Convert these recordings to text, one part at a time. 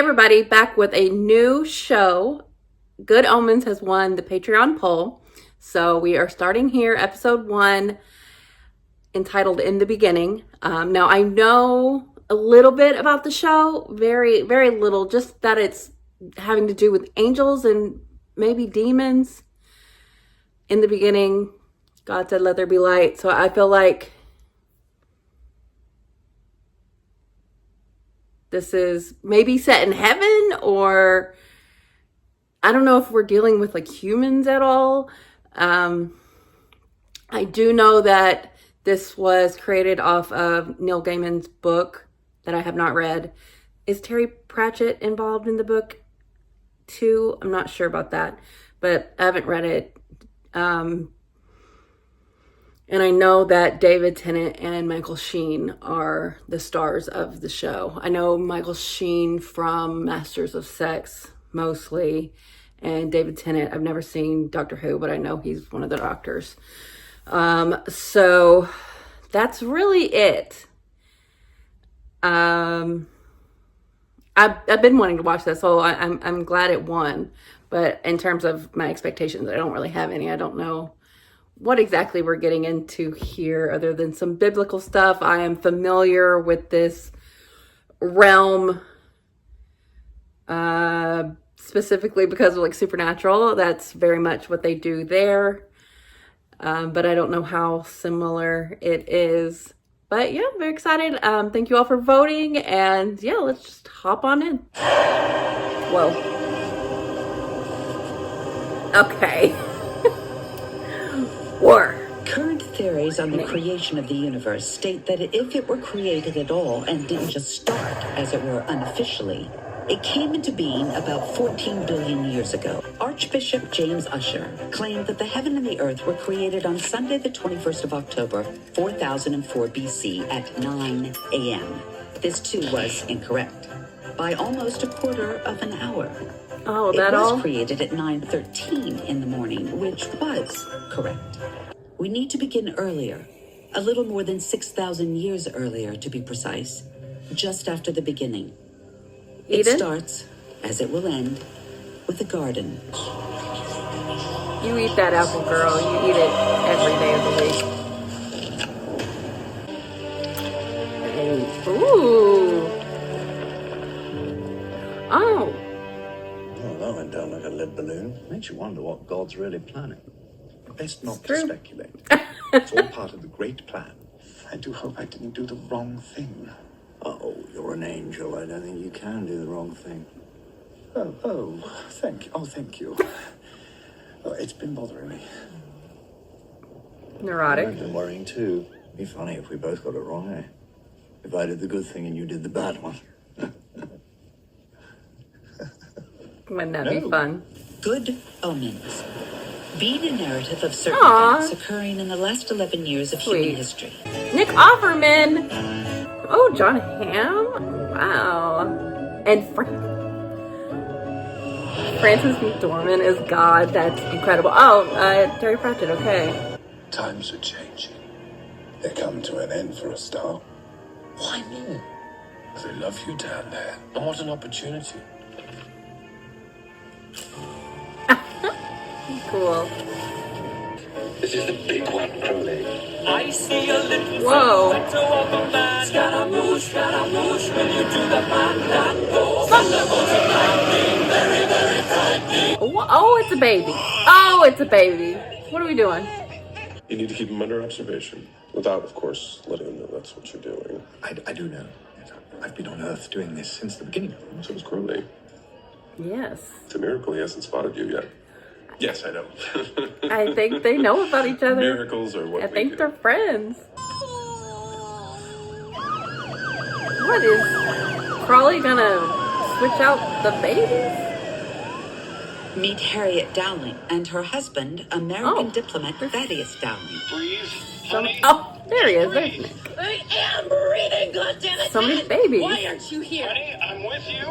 everybody, back with a new show. Good Omens has won the Patreon poll. So we are starting here, episode 1, entitled In the Beginning. Now, I know a little bit about the show, very, very little, just that it's having to do with angels and maybe demons. In the beginning, God said, let there be light. So I feel like this is maybe set in heaven, or I don't know if we're dealing with like humans at all. I do know that this was created off of Neil Gaiman's book that I have not read. Is Terry Pratchett involved in the book too? I'm not sure about that, but I haven't read it. And I know that David Tennant and Michael Sheen are the stars of the show. I know Michael Sheen from Masters of Sex mostly, and David Tennant, I've never seen Doctor Who, but I know he's one of the doctors. So that's really it. I've been wanting to watch this, so I'm glad it won. But in terms of my expectations, I don't really have any. I don't know what exactly we're getting into here other than some biblical stuff. I am familiar with this realm specifically because of like Supernatural. That's very much what they do there. But I don't know how similar it is. But yeah, I'm very excited. Thank you all for voting. And yeah, let's just hop on in. Whoa. Okay. War. Current theories on the creation of the universe state that if it were created at all and didn't just start, as it were, unofficially, it came into being about 14 billion years ago. Archbishop James Ussher claimed that the heaven and the earth were created on Sunday, the 21st of October, 4004 BC at 9 a.m. This, too, was incorrect by almost a quarter of an hour. Oh, that it was all? created at 9:13 in the morning, which was correct. We need to begin earlier, a little more than 6,000 years earlier, to be precise, just after the beginning. It starts, as it will end, with a garden. You eat that apple, girl. You eat it every day of the week. Ooh. Oh. Well, that went down like a lead balloon. Makes you wonder what God's really planning. Best not to speculate. It's all part of the great plan. I do hope I didn't do the wrong thing. Oh, you're an angel. I don't think you can do the wrong thing. Thank you. Oh, it's been bothering me. Neurotic. I've been worrying too. It'd be funny if we both got it wrong, eh? If I did the good thing and you did the bad one. Wouldn't that be fun? Good Omens. Being a narrative of certain events occurring in the last 11 years of human history. Nick Offerman. Oh, John Hamm. Wow. And Francis McDormand is God. That's incredible. Oh, Terry Pratchett. Okay. Times are changing. They come to an end for a start. Why me? They love you down there. And what an opportunity. Cool. This is the big one, Crowley. I see a little Whoa. photo of a man. Scaramouche, when you do the fandango. Very, very frightening. Oh, it's a baby. Oh, it's a baby. What are we doing? You need to keep him under observation, without, of course, letting him know that's what you're doing. I do know. I've been on Earth doing this since the beginning. So is Crowley. Yes. It's a miracle he hasn't spotted you yet. Yes, I know. I think they know about each other. Miracles are what I we think do. they're friends. What is Crawley gonna switch out the babies? Meet Harriet Dowling and her husband, American diplomat Thaddeus Dowling. Breathe, honey. Oh, there he is. There's Nick. I am breathing, goddammit! So many babies. Why aren't you here? Honey, I'm with you.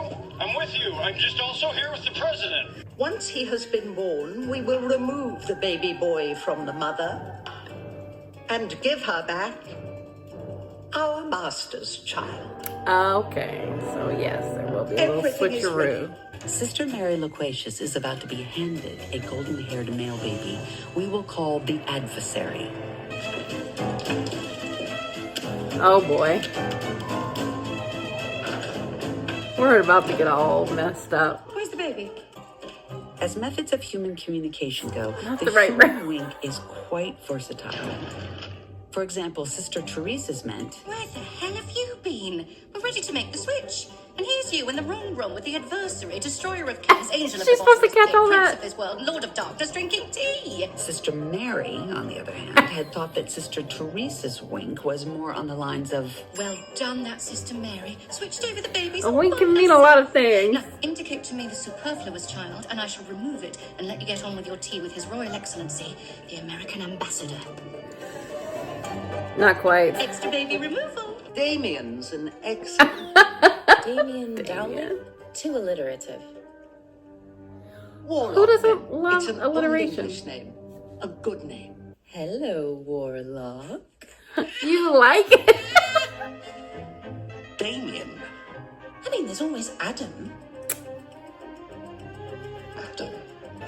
I'm just also here with the president. Once he has been born, we will remove the baby boy from the mother and give her back Our master's child. Okay, so yes, there will be a little Everything is switcheroo. Sister Mary Loquacious is about to be handed a golden-haired male baby we will call the adversary. Oh boy. We're about to get all messed up. Where's the baby? As methods of human communication go, Not the the right human round. wink is quite versatile. For example, Sister Teresa's meant, Where the hell have you been? We're ready to make the switch. And here's you in the wrong room with the adversary, destroyer of kings, angel of She's the supposed to bottomless catch pit, all prince that. of this world, lord of darkness, drinking tea. Sister Mary, on the other hand, had thought that Sister Teresa's wink was more on the lines of, Well done, that Sister Mary. Switched over the babies. A wink can mean a lot of things. Now, indicate to me the superfluous child, and I shall remove it and let you get on with your tea with His Royal Excellency, the American Ambassador. Not quite. Extra baby removal. Damien's an excellent Damien Dowling? Too alliterative. warlock. Who doesn't then. love It's an alliteration? Old English name. A good name. Hello, Warlock. You like it? Damien. I mean, there's always Adam. Adam.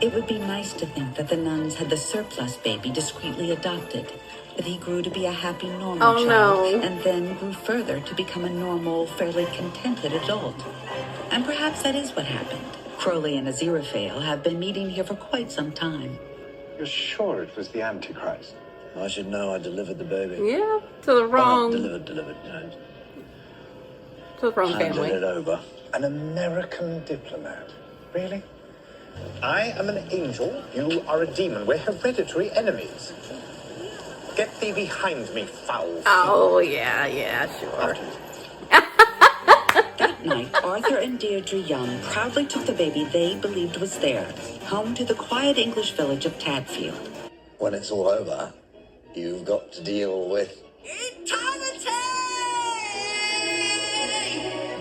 it would be nice to think that the nuns had the surplus baby discreetly adopted, that he grew to be a happy normal Oh, child, no. and then grew further to become a normal, fairly contented adult. And perhaps that is what happened. Crowley and Aziraphale have been meeting here for quite some time. You're sure it was the Antichrist? I should know I delivered the baby. Yeah, to the wrong, Delivered. to the wrong Handed family. it over. An American diplomat? Really? I am an angel, you are a demon. We're hereditary enemies. Get thee behind me, foul. Oh, yeah, sure. That night, Arthur and Deirdre Young proudly took the baby they believed was theirs, home to the quiet English village of Tadfield. When it's all over, you've got to deal with...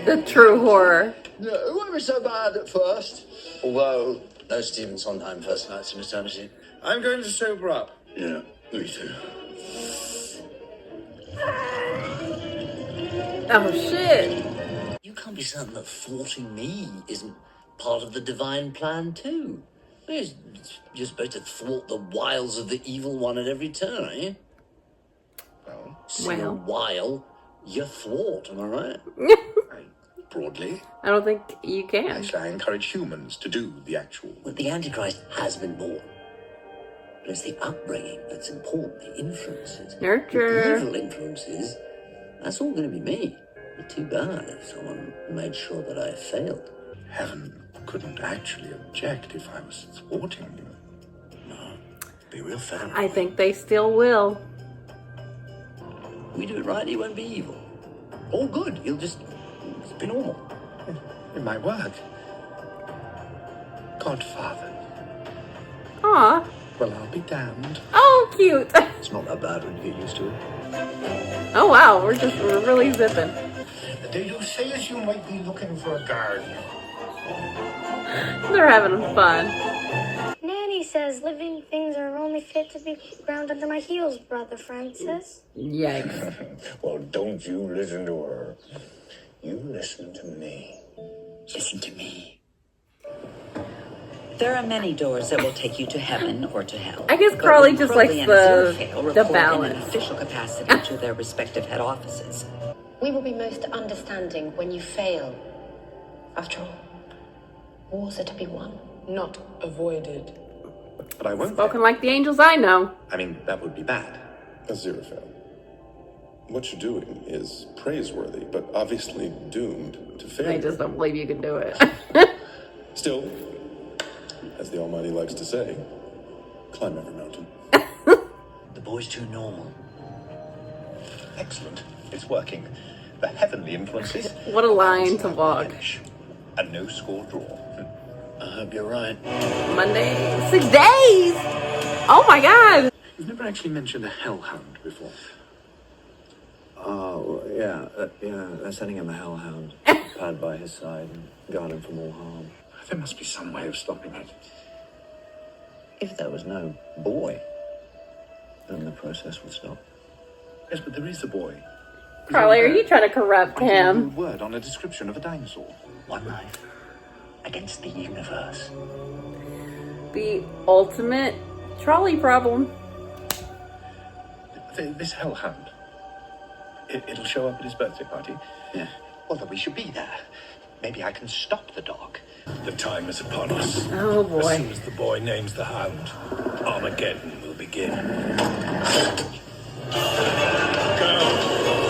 The true horror. No, it won't be so bad at first. Although, no Stephen Sondheim first nights in eternity. I'm going to sober up. Yeah, me too. Oh, shit. You can't be certain that thwarting me isn't part of the divine plan too. You're supposed to thwart the wiles of the evil one at every turn, aren't you? Well, See a wile, you thwart, am I right? broadly, I don't think you can. actually, I encourage humans to do the actual. Well, the Antichrist has been born. But it's the upbringing that's important, the influences. Nurture. The evil influences, that's all going to be me. It'd be too bad if someone made sure that I failed. Heaven couldn't actually object if I was thwarting you. No, be real fair. I think they still will. We do it right, he won't be evil. All good, he'll just be normal. It might work. Godfather. Aw. Well, I'll be damned. Oh, cute. It's not that bad when you get used to it. Oh, wow. We're really zipping. Did you say as you might be looking for a guard? They're having fun. Nanny says living things are only fit to be ground under my heels, Brother Francis. Yikes. Well, don't you listen to her. You listen to me. Listen to me. There are many doors that will take you to heaven or to hell. I guess But Crowley when just Crowley likes and the Aziraphale report in balance. an official capacity to their respective head offices. We will be most understanding when you fail. After all, wars are to be won, not avoided. But I won't. Spoken like the angels I know. I mean, that would be bad. Aziraphale, what you're doing is praiseworthy, but obviously doomed to I failure. just don't believe you can do it. Still, as the Almighty likes to say, climb every mountain. The boy's too normal. Excellent. It's working. The heavenly influences. What a line to walk. A no-score draw. I hope you're right. Monday, 6 days. Oh my God. You've never actually mentioned a hellhound before. Oh, yeah, they're sending him a hellhound. Pad by his side and guard him from all harm. There must be some way of stopping it. If there was no boy, then the process would stop. Yes, but there is a boy. Crawley, are you trying to corrupt Writing a him? word on a description of a dinosaur. One life against the universe. The ultimate trolley problem. This hellhound. It'll show up at his birthday party. Yeah. Well, then we should be there. Maybe I can stop the dog. The time is upon us. Oh boy. As soon as the boy names the hound, Armageddon will begin. Go,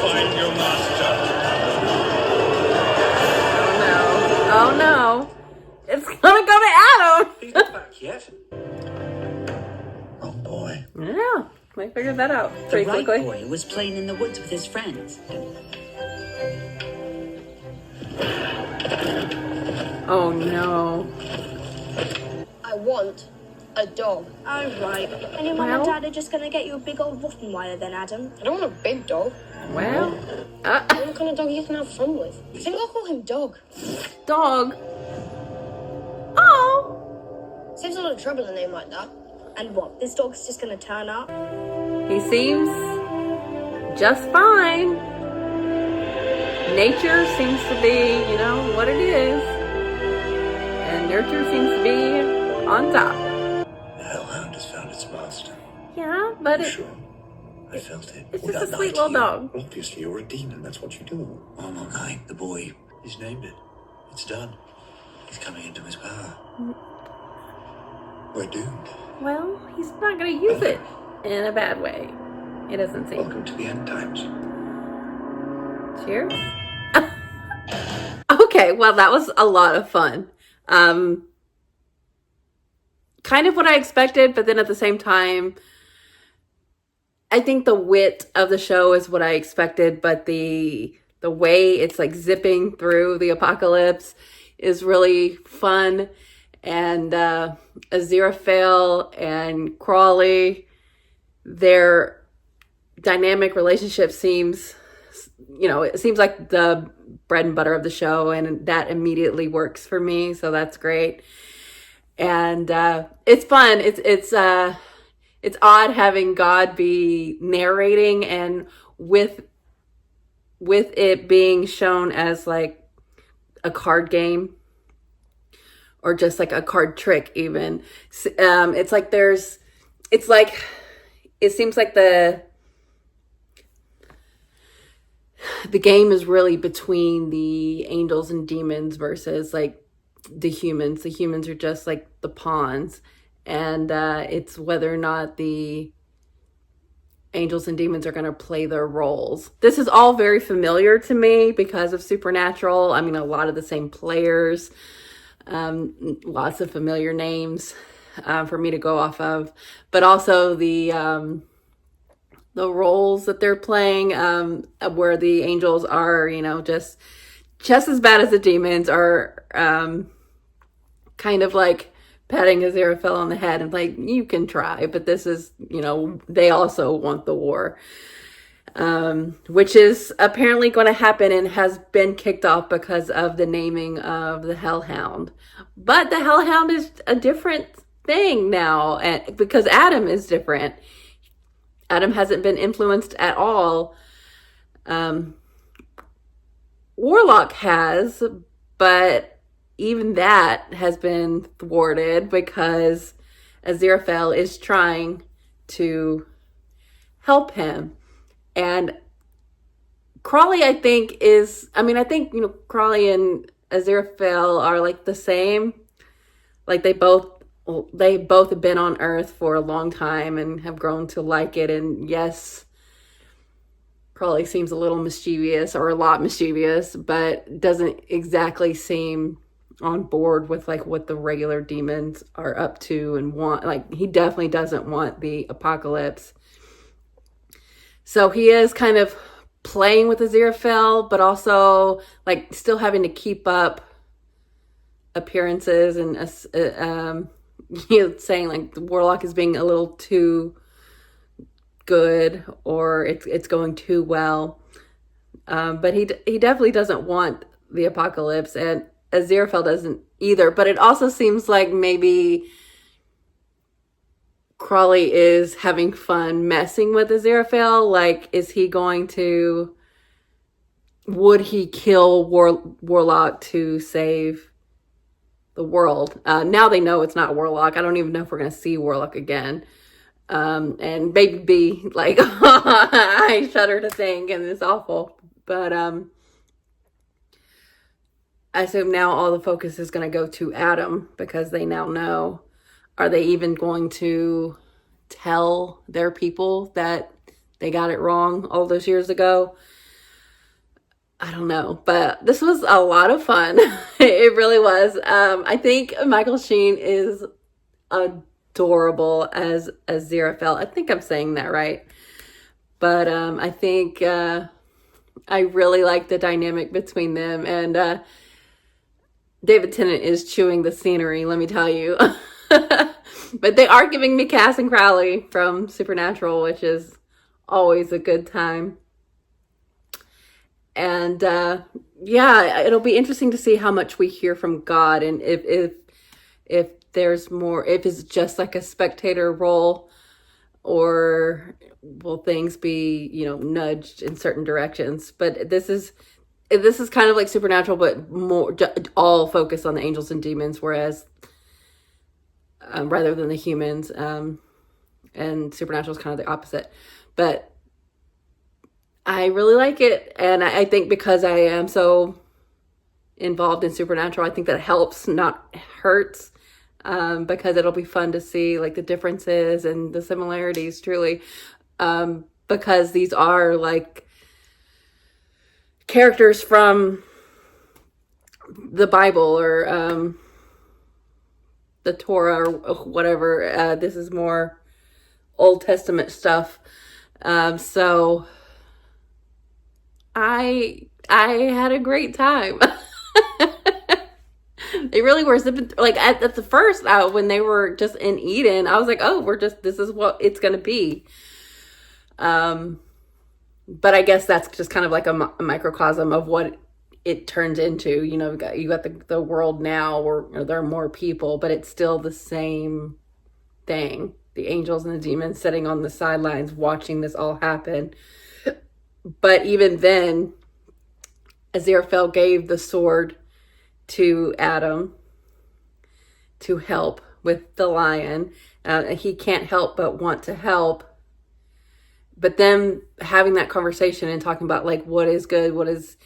find your master. Oh no. It's gonna go to Adam. He's not back yet. Wrong boy. Yeah, I figured that out The pretty right quickly. boy was playing in the woods with his friends. Oh no. I want a dog. Oh, right. And your mum and dad are just going to get you a big old Rottweiler then, Adam? I don't want a big dog. Well, I want the kind of dog you can have fun with. I think I'll call him Dog. dog. Oh. Saves a lot of trouble a name like that. And what, this dog's just going to turn up? He seems just fine. Nature seems to be, what it is. And nurture seems to be on top. The hellhound has found its master. Yeah, but You it, sure? I felt it. it's Without just a sweet lying little to you. dog. Well, obviously you're a demon. That's what you do. Armagine, the boy, he's named it. It's done. He's coming into his power. We're doomed. Well, he's not going to use it in a bad way. It doesn't seem. Welcome to the end times. Cheers. Okay, well, that was a lot of fun. Kind of what I expected, but then at the same time, I think the wit of the show is what I expected, but the way it's like zipping through the apocalypse is really fun. And Aziraphale and Crawley, their dynamic relationship seems, it seems like the bread and butter of the show, and that immediately works for me. So that's great. And it's fun. It's odd having God be narrating, and with it being shown as like a card game or just like a card trick even. It seems like the game is really between the angels and demons versus like the humans. The humans are just like the pawns, and it's whether or not the angels and demons are going to play their roles. This is all very familiar to me because of Supernatural. I mean, a lot of the same players, lots of familiar names for me to go off of, but also the roles that they're playing, where the angels are, just as bad as the demons, are kind of like patting Aziraphale on the head and like, you can try, but this is, they also want the war, which is apparently going to happen and has been kicked off because of the naming of the Hellhound. But the Hellhound is a different thing now, and because Adam is different. Adam hasn't been influenced at all. Warlock has, but even that has been thwarted because Aziraphale is trying to help him. And Crawley, I think Crawley and Aziraphale are like the same. Like they both have been on Earth for a long time and have grown to like it. And yes, Crawley seems a little mischievous, or a lot mischievous, but doesn't exactly seem on board with like what the regular demons are up to and want. Like, he definitely doesn't want the apocalypse. So he is kind of playing with Aziraphale, but also like still having to keep up appearances and saying like the Warlock is being a little too good, or it's going too well. But he definitely doesn't want the apocalypse, and Aziraphale doesn't either. But it also seems like maybe Crawley is having fun messing with Aziraphale. Like, is he going to would he kill Warlock to save the world? Now they know it's not Warlock. I don't even know if we're going to see Warlock again. And Baby B, like, I shudder to think, and it's awful. But I assume now all the focus is going to go to Adam because they now know. Are they even going to tell their people that they got it wrong all those years ago? I don't know, but this was a lot of fun. It really was. I think Michael Sheen is adorable as Aziraphale. I think I'm saying that right. But I think I really like the dynamic between them. And David Tennant is chewing the scenery, let me tell you. But they are giving me Cass and Crowley from Supernatural, which is always a good time. And yeah, it'll be interesting to see how much we hear from God, and if there's more, if it's just like a spectator role, or will things be, nudged in certain directions. But this is kind of like Supernatural, but more all focused on the angels and demons, whereas rather than the humans, and Supernatural is kind of the opposite. But I really like it, and I think because I am so involved in Supernatural, I think that helps, not hurts, because it'll be fun to see like the differences and the similarities, truly, because these are like characters from the Bible or the Torah or whatever. This is more Old Testament stuff, so I had a great time. They really were like at the first when they were just in Eden, I was like, oh, this is what it's gonna be. But I guess that's just kind of like a microcosm of what it turns into. You got the world now where there are more people, but it's still the same thing. The angels and the demons sitting on the sidelines watching this all happen. But even then, Aziraphale gave the sword to Adam to help with the lion. He can't help but want to help. But then having that conversation and talking about like what is good, what is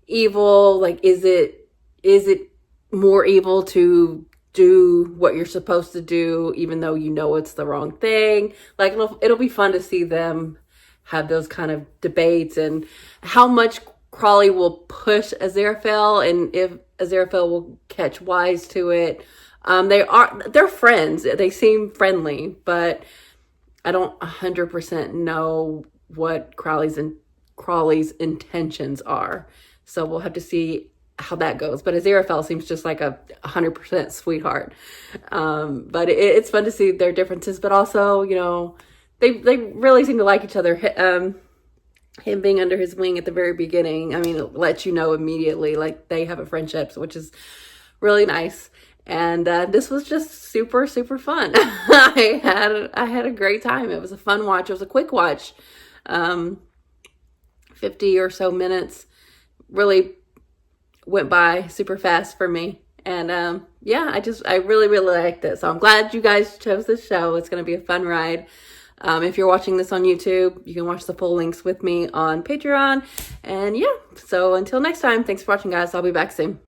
evil, like is it more evil to do what you're supposed to do even though you know it's the wrong thing? Like it'll be fun to see them have those kind of debates, and how much Crawley will push Aziraphale, and if Aziraphale will catch wise to it. They're friends. They seem friendly, but I don't 100% know what Crawley's intentions are. So we'll have to see how that goes. But Aziraphale seems just like a 100% sweetheart. But it's fun to see their differences, but also, they really seem to like each other. Him being under his wing at the very beginning, I mean, it lets you know immediately, like, they have a friendship, which is really nice. And this was just super, super fun. I had a great time. It was a fun watch. It was a quick watch. 50 or so minutes. Really went by super fast for me. And yeah, I really, really liked it. So I'm glad you guys chose this show. It's going to be a fun ride. If you're watching this on YouTube, you can watch the full links with me on Patreon. And yeah, so until next time, thanks for watching, guys. I'll be back soon.